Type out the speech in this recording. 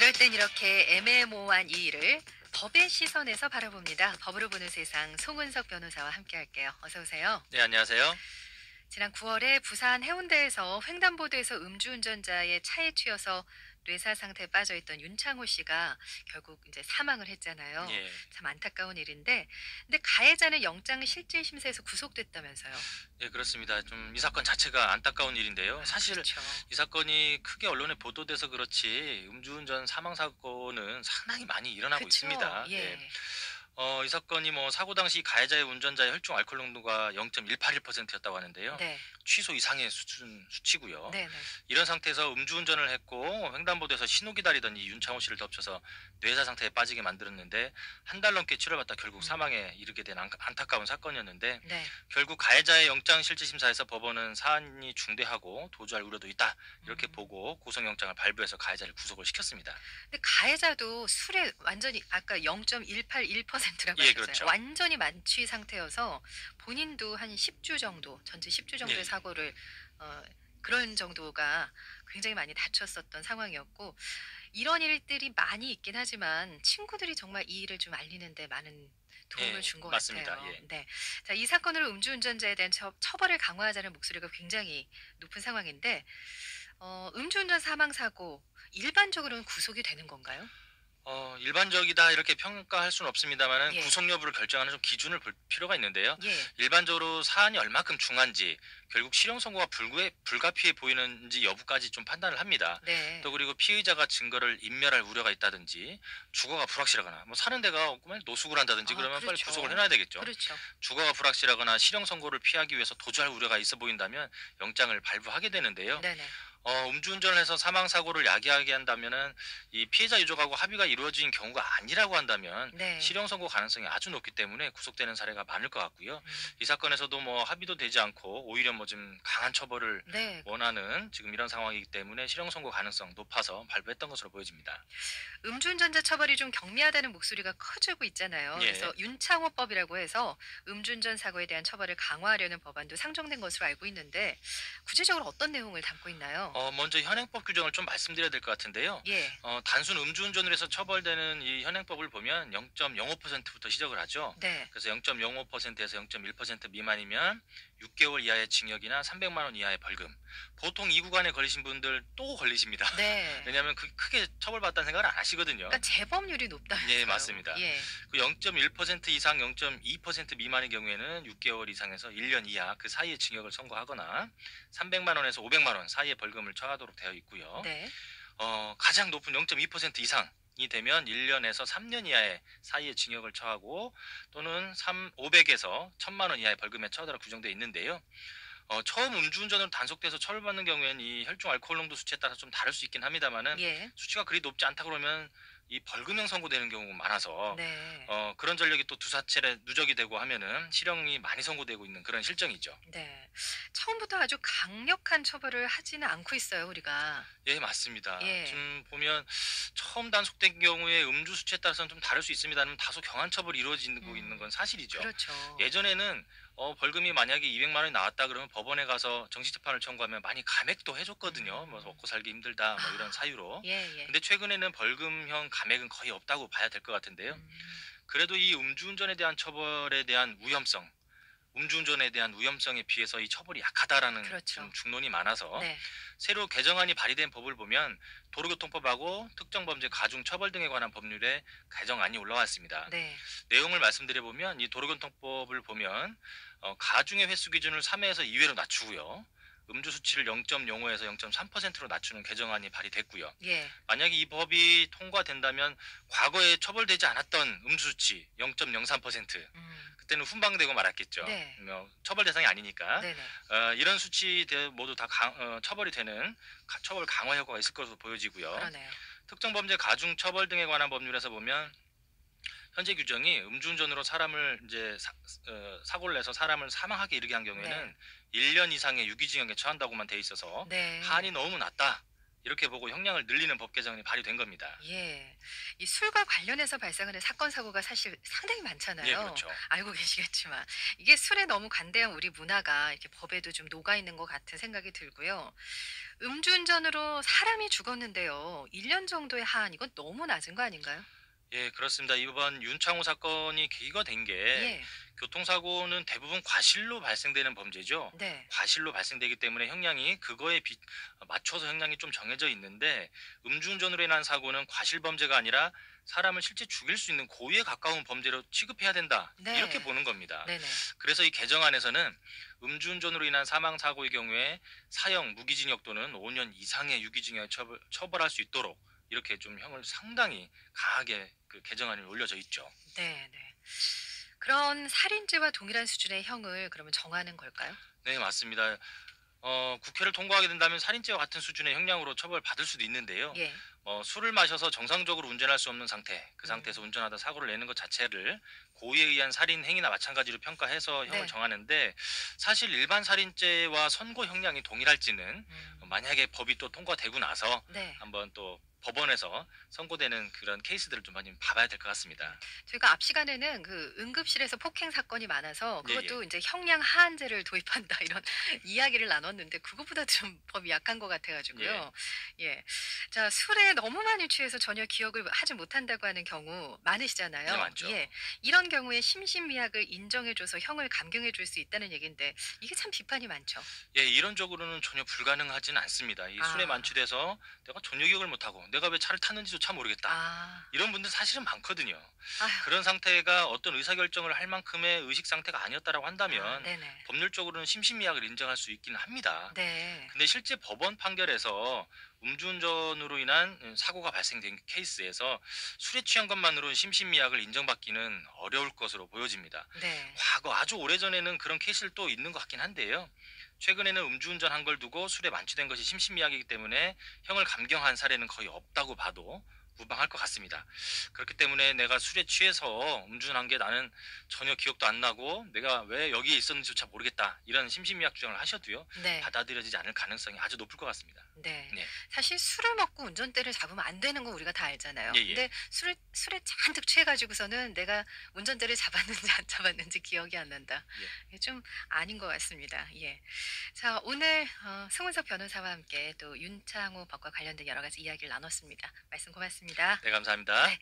이럴 땐 이렇게 애매모호한 이 일을 법의 시선에서 바라봅니다. 법으로 보는 세상 송은석 변호사와 함께할게요. 어서 오세요. 네, 안녕하세요. 지난 9월에 부산 해운대에서 횡단보도에서 음주운전자의 차에 튀어서 뇌사 상태에 빠져 있던 윤창호 씨가 결국 이제 사망을 했잖아요. 예. 참 안타까운 일인데, 근데 가해자는 영장 실질심사에서 구속됐다면서요. 예, 그렇습니다. 좀 이 사건 자체가 안타까운 일인데요. 아, 사실 그렇죠. 이 사건이 크게 언론에 보도돼서 그렇지 음주운전 사망 사고는 상당히 많이 일어나고 그렇죠. 있습니다. 예. 예. 이 사건이 뭐 사고 당시 가해자의 운전자의 혈중 알코올 농도가 0.181%였다고 하는데요. 네. 취소 이상의 수치고요. 네네. 이런 상태에서 음주운전을 했고 횡단보도에서 신호 기다리던 이 윤창호 씨를 덮쳐서 뇌사 상태에 빠지게 만들었는데 한 달 넘게 치료받다 결국 음. 사망에 이르게 된 안타까운 사건이었는데 네. 결국 가해자의 영장실질심사에서 법원은 사안이 중대하고 도주할 우려도 있다 이렇게 음. 보고 구속영장을 발부해서 가해자를 구속을 시켰습니다. 근데 가해자도 술에 완전히 아까 0.181%라고 예, 하셨어요. 그렇죠. 완전히 만취 상태여서 본인도 한 10주 정도, 전체 10주 예, 정도의 예. 사고를 어 그런 정도가 굉장히 많이 다쳤었던 상황이었고 이런 일들이 많이 있긴 하지만 친구들이 정말 이 일을 좀 알리는 데 많은 도움을 예, 준 것 맞습니다. 같아요. 예. 네. 자, 이 사건으로 음주운전자에 대한 처벌을 강화하자는 목소리가 굉장히 높은 상황인데 음주운전 사망 사고 일반적으로는 구속이 되는 건가요? 일반적이다 이렇게 평가할 수는 없습니다만은 예. 구속 여부를 결정하는 좀 기준을 볼 필요가 있는데요. 예. 일반적으로 사안이 얼마큼 중한지, 결국 실형 선고가 불가피해 보이는지 여부까지 좀 판단을 합니다. 네. 또 그리고 피의자가 증거를 인멸할 우려가 있다든지, 주거가 불확실하거나, 뭐 사는 데가 없으면 노숙을 한다든지 아, 그러면 빨리 구속을 그렇죠. 해놔야 되겠죠. 그렇죠. 주거가 불확실하거나 실형 선고를 피하기 위해서 도주할 우려가 있어 보인다면 영장을 발부하게 되는데요. 네네. 음주운전을 해서 사망 사고를 야기하게 한다면은 이 피해자 유족하고 합의가 이루어진 경우가 아니라고 한다면 네. 실형 선고 가능성이 아주 높기 때문에 구속되는 사례가 많을 것 같고요. 음. 이 사건에서도 뭐 합의도 되지 않고 오히려 뭐 좀 강한 처벌을 네. 원하는 지금 이런 상황이기 때문에 실형 선고 가능성 높아서 발부했던 것으로 보여집니다. 음주운전자 처벌이 좀 경미하다는 목소리가 커지고 있잖아요. 그래서 예. 윤창호법이라고 해서 음주운전 사고에 대한 처벌을 강화하려는 법안도 상정된 것으로 알고 있는데 구체적으로 어떤 내용을 담고 있나요? 먼저 현행법 규정을 좀 말씀드려야 될 것 같은데요. 예. 단순 음주운전을 해서 처벌되는 이 현행법을 보면 0.05%부터 시작을 하죠. 네. 그래서 0.05%에서 0.1% 미만이면 6개월 이하의 징역이나 300만 원 이하의 벌금. 보통 이 구간에 걸리신 분들 또 걸리십니다. 네. 왜냐하면 크게 처벌받다는 생각을 안 하시거든요. 그러니까 재범률이 예, 높다면서요. 맞습니다. 예. 그 0.1% 이상 0.2% 미만의 경우에는 6개월 이상에서 1년 이하 그 사이에 징역을 선고하거나 300만 원에서 500만 원 사이의 벌금을 처하도록 되어 있고요. 네. 가장 높은 0.2% 이상이 되면 1년에서 3년 이하의 사이의 징역을 처하고 또는 500에서 1000만 원 이하의 벌금에 처하도록 규정되어 있는데요. 처음 음주운전으로 단속돼서 처벌받는 경우에는 이 혈중 알코올 농도 수치에 따라서 좀 다를 수 있긴 합니다만은 예. 수치가 그리 높지 않다 그러면 이 벌금형 선고되는 경우가 많아서 네. 그런 전력이 또 두사 차례 누적이 되고 하면은 실형이 많이 선고되고 있는 그런 실정이죠. 네. 처음부터 아주 강력한 처벌을 하지는 않고 있어요, 우리가. 예, 맞습니다. 예. 지금 보면 처음 단속된 경우에 음주 수치에 따라서는 좀 다를 수 있습니다만 다소 경한 처벌이 이루어지고 있는 건 사실이죠. 그렇죠. 예전에는 벌금이 만약에 200만 원이 나왔다 그러면 법원에 가서 정식재판을 청구하면 많이 감액도 해줬거든요. 뭐 음. 먹고 살기 힘들다 뭐 이런 아. 사유로. 예예. 근데 최근에는 벌금형 감액은 거의 없다고 봐야 될 것 같은데요. 음. 그래도 이 음주운전에 대한 처벌에 대한 위험성, 음주운전에 대한 위험성에 비해서 이 처벌이 약하다라는 그렇죠. 좀 중론이 많아서 네. 새로 개정안이 발의된 법을 보면 도로교통법하고 특정범죄 가중처벌 등에 관한 법률에 개정안이 올라왔습니다. 네. 내용을 말씀드려 보면 이 도로교통법을 보면 가중의 횟수 기준을 3회에서 2회로 낮추고요. 음주 수치를 0.05에서 0.3%로 낮추는 개정안이 발의됐고요. 예. 만약에 이 법이 통과된다면 과거에 처벌되지 않았던 음주 수치 0.03%, 음. 그때는 훈방되고 말았겠죠. 네. 처벌 대상이 아니니까. 네네. 이런 수치 모두 다 처벌이 되는 처벌 강화 효과가 있을 것으로 보여지고요. 그러네요. 특정 범죄 가중 처벌 등에 관한 법률에서 보면 현재 규정이 음주운전으로 사람을 이제 사고를 내서 사람을 사망하게 이르게 한 네. 경우에는 1년 이상의 유기징역에 처한다고만 돼 있어서 네. 한이 너무 낮다. 이렇게 보고 형량을 늘리는 법 개정이 발의된 겁니다. 예. 이 술과 관련해서 발생하는 사건 사고가 사실 상당히 예, 많잖아요. 그렇죠. 알고 계시겠지만 이게 술에 너무 관대한 우리 문화가 이렇게 법에도 좀 녹아 있는 것 같은 생각이 들고요. 음주운전으로 사람이 죽었는데요. 1년 정도의 하한 이건 너무 낮은 거 아닌가요? 예, 그렇습니다. 이번 윤창호 사건이 계기가 된 게 예. 교통사고는 대부분 과실로 발생되는 범죄죠. 네. 과실로 발생되기 때문에 형량이 그거에 맞춰서 형량이 좀 정해져 있는데 음주운전으로 인한 사고는 과실 범죄가 아니라 사람을 실제 죽일 수 있는 고의에 가까운 범죄로 취급해야 된다. 이렇게 네. 보는 겁니다. 네네. 그래서 이 개정안에서는 음주운전으로 인한 사망 사고의 경우에 사형 무기징역 또는 5년 이상의 유기징역에 처벌할 수 있도록 이렇게 좀 형을 상당히 강하게 그 개정안이 올려져 있죠. 네네. 그런 살인죄와 동일한 수준의 형을 그러면 정하는 걸까요? 네, 맞습니다. 국회를 통과하게 된다면 살인죄와 같은 수준의 형량으로 처벌받을 수도 있는데요. 예. 술을 마셔서 정상적으로 운전할 수 없는 상태, 그 상태에서 음. 운전하다 사고를 내는 것 자체를 고의에 의한 살인 행위나 마찬가지로 평가해서 형을 네. 정하는데 사실 일반 살인죄와 선고 형량이 동일할지는 음. 만약에 법이 또 통과되고 나서 네. 한번 또 법원에서 선고되는 그런 케이스들을 좀 많이 봐봐야 될 것 같습니다. 저희가 앞 시간에는 그 응급실에서 폭행 사건이 많아서 예, 예. 그것도 인제 형량 하한제를 도입한다 이런 이야기를 나눴는데 그거보다 좀 법이 약한 것 같아 예. 가지고요. 예. 자 술에 너무 많이 취해서 전혀 기억을 하지 못한다고 하는 경우 네, 많으시잖아요. 많죠. 예. 이런 경우에 심신미약을 인정해 줘서 형을 감경해 줄 수 있다는 얘긴데 이게 참 비판이 많죠. 예, 이론적으로는 전혀 불가능하진 않습니다. 이 술에 아. 만취돼서 내가 전혀 기억을 못하고 내가 왜 차를 탔는지조차 모르겠다. 아. 이런 분들 사실은 많거든요. 아휴. 그런 상태가 어떤 의사결정을 할 만큼의 의식 상태가 아니었다라고 아 한다면 네네. 법률적으로는 심신미약을 인정할 수 있기는 합니다. 네. 근데 실제 법원 판결에서 음주운전으로 인한 사고가 발생된 케이스에서 술에 취한 것만으로는 심신미약을 인정받기는 어려울 것으로 보여집니다. 네. 과거 아주 오래전에는 그런 케이스를 또 있는 것 같긴 한데요. 최근에는 음주운전 한 걸 두고 술에 만취된 것이 심신미약이기 때문에 형을 감경한 사례는 거의 없다고 봐도 무방할 것 같습니다. 그렇기 때문에 내가 술에 취해서 음주운전한 게 나는 전혀 기억도 안 나고 내가 왜 여기에 있었는지조차 모르겠다. 이런 심신미약 주장을 하셔도요. 네. 받아들여지지 않을 가능성이 아주 높을 것 같습니다. 네. 네. 사실 술을 먹고 운전대를 잡으면 안 되는 거 우리가 다 알잖아요. 예, 예. 근데 술에 잔뜩 취해 가지고서는 내가 운전대를 잡았는지 안 잡았는지 기억이 안 난다. 예. 이게 좀 아닌 것 같습니다. 예. 자, 오늘 승훈석 변호사와 함께 또 윤창호 법과 관련된 여러 가지 이야기를 나눴습니다. 말씀 고맙습니다. 네, 감사합니다. 네.